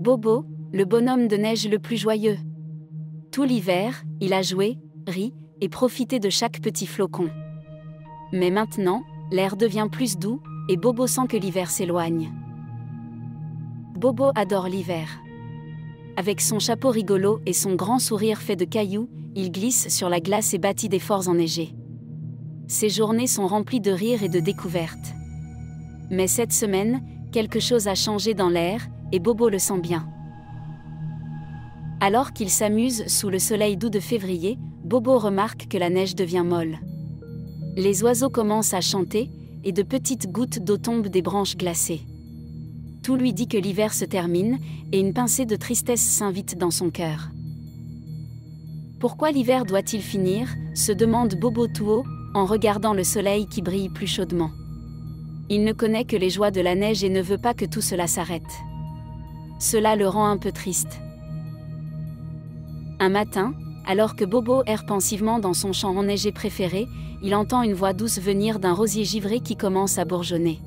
Bobo, le bonhomme de neige le plus joyeux. Tout l'hiver, il a joué, ri, et profité de chaque petit flocon. Mais maintenant, l'air devient plus doux, et Bobo sent que l'hiver s'éloigne. Bobo adore l'hiver. Avec son chapeau rigolo et son grand sourire fait de cailloux, il glisse sur la glace et bâtit des forts enneigés. Ses journées sont remplies de rires et de découvertes. Mais cette semaine, quelque chose a changé dans l'air, et Bobo le sent bien. Alors qu'il s'amuse sous le soleil doux de février, Bobo remarque que la neige devient molle. Les oiseaux commencent à chanter, et de petites gouttes d'eau tombent des branches glacées. Tout lui dit que l'hiver se termine, et une pincée de tristesse s'invite dans son cœur. Pourquoi l'hiver doit-il finir, se demande Bobo tout haut, en regardant le soleil qui brille plus chaudement. Il ne connaît que les joies de la neige et ne veut pas que tout cela s'arrête. Cela le rend un peu triste. Un matin, alors que Bobo erre pensivement dans son champ enneigé préféré, il entend une voix douce venir d'un rosier givré qui commence à bourgeonner.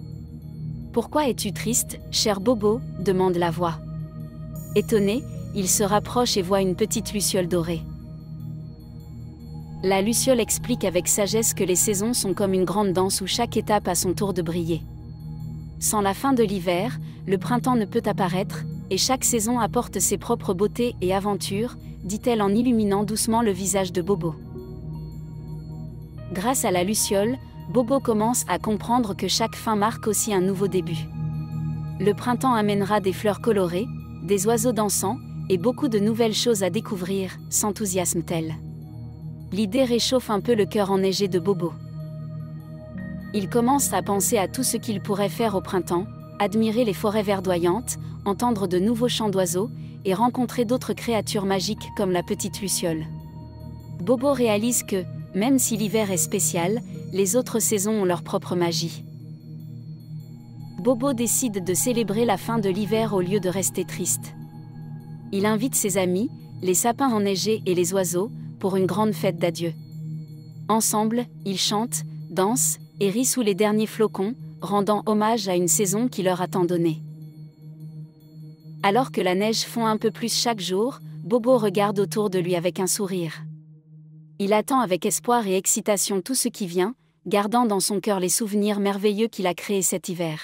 « Pourquoi es-tu triste, cher Bobo » demande la voix. Étonné, il se rapproche et voit une petite luciole dorée. La luciole explique avec sagesse que les saisons sont comme une grande danse où chaque étape a son tour de briller. Sans la fin de l'hiver, le printemps ne peut apparaître, et chaque saison apporte ses propres beautés et aventures, dit-elle en illuminant doucement le visage de Bobo. Grâce à la luciole, Bobo commence à comprendre que chaque fin marque aussi un nouveau début. Le printemps amènera des fleurs colorées, des oiseaux dansants, et beaucoup de nouvelles choses à découvrir, s'enthousiasme-t-elle. L'idée réchauffe un peu le cœur enneigé de Bobo. Il commence à penser à tout ce qu'il pourrait faire au printemps, admirer les forêts verdoyantes, entendre de nouveaux chants d'oiseaux, et rencontrer d'autres créatures magiques comme la petite luciole. Bobo réalise que, même si l'hiver est spécial, les autres saisons ont leur propre magie. Bobo décide de célébrer la fin de l'hiver au lieu de rester triste. Il invite ses amis, les sapins enneigés et les oiseaux, pour une grande fête d'adieu. Ensemble, ils chantent, dansent et rient sous les derniers flocons, rendant hommage à une saison qui leur a tant donné. Alors que la neige fond un peu plus chaque jour, Bobo regarde autour de lui avec un sourire. Il attend avec espoir et excitation tout ce qui vient, gardant dans son cœur les souvenirs merveilleux qu'il a créés cet hiver.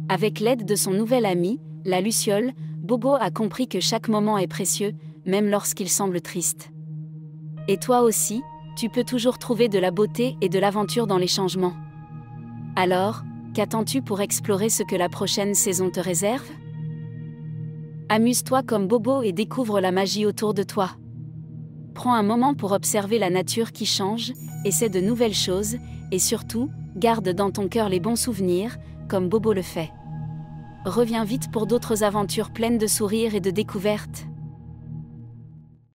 Avec l'aide de son nouvel ami, la luciole, Bobo a compris que chaque moment est précieux, même lorsqu'il semble triste. Et toi aussi, tu peux toujours trouver de la beauté et de l'aventure dans les changements. Alors, qu'attends-tu pour explorer ce que la prochaine saison te réserve ? Amuse-toi comme Bobo et découvre la magie autour de toi. Prends un moment pour observer la nature qui change, essaie de nouvelles choses, et surtout, garde dans ton cœur les bons souvenirs, comme Bobo le fait. Reviens vite pour d'autres aventures pleines de sourires et de découvertes.